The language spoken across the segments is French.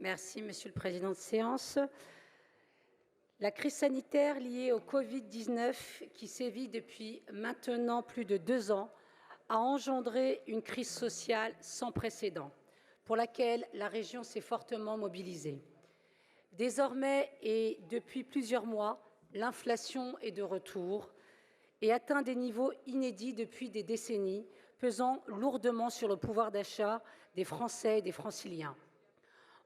Merci, Monsieur le Président de séance. La crise sanitaire liée au Covid-19, qui sévit depuis maintenant plus de 2 ans, a engendré une crise sociale sans précédent, pour laquelle la région s'est fortement mobilisée. Désormais et depuis plusieurs mois, l'inflation est de retour et atteint des niveaux inédits depuis des décennies, pesant lourdement sur le pouvoir d'achat des Français et des Franciliens.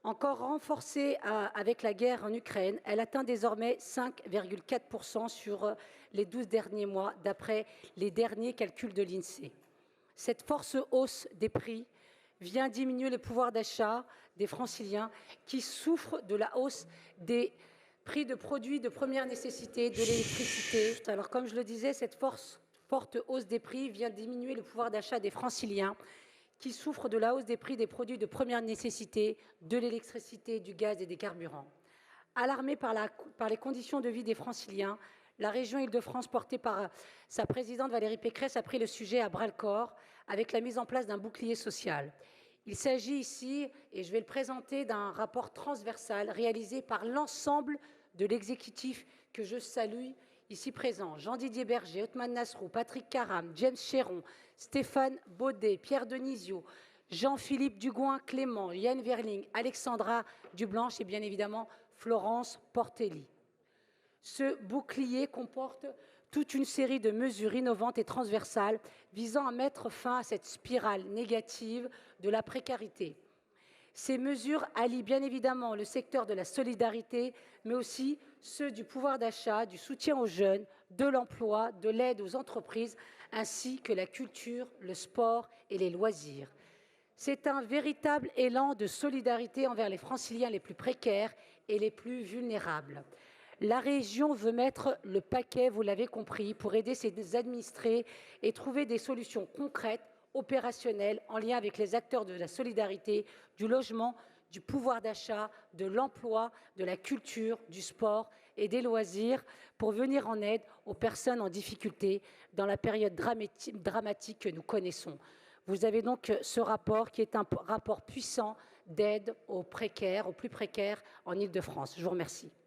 Encore renforcée avec la guerre en Ukraine, elle atteint désormais 5,4% sur les 12 derniers mois, d'après les derniers calculs de l'INSEE. Cette forte hausse des prix vient diminuer le pouvoir d'achat des Franciliens qui souffrent de la hausse des prix de produits de première nécessité, de l'électricité. Alors, comme je le disais, cette forte hausse des prix vient diminuer le pouvoir d'achat des Franciliens qui souffrent de la hausse des prix des produits de première nécessité, de l'électricité, du gaz et des carburants. Alarmée par les conditions de vie des Franciliens, la région Île-de-France, portée par sa présidente Valérie Pécresse, a pris le sujet à bras-le-corps avec la mise en place d'un bouclier social. Il s'agit ici, et je vais le présenter, d'un rapport transversal réalisé par l'ensemble de l'exécutif que je salue ici présent. Jean-Didier Berger, Othmane Nasrou, Patrick Karam, James Chéron, Stéphane Baudet, Pierre Denisio, Jean-Philippe Dugouin, Clément, Yann Verling, Alexandra Dublanche et bien évidemment Florence Portelli. Ce bouclier comporte toute une série de mesures innovantes et transversales visant à mettre fin à cette spirale négative de la précarité. Ces mesures allient bien évidemment le secteur de la solidarité, mais aussi ceux du pouvoir d'achat, du soutien aux jeunes, de l'emploi, de l'aide aux entreprises, ainsi que la culture, le sport et les loisirs. C'est un véritable élan de solidarité envers les Franciliens les plus précaires et les plus vulnérables. La région veut mettre le paquet, vous l'avez compris, pour aider ses administrés et trouver des solutions concrètes, opérationnelles, en lien avec les acteurs de la solidarité, du logement, du pouvoir d'achat, de l'emploi, de la culture, du sport et des loisirs, pour venir en aide aux personnes en difficulté dans la période dramatique que nous connaissons. Vous avez donc ce rapport qui est un rapport puissant d'aide aux précaires, aux plus précaires en Île-de-France. Je vous remercie.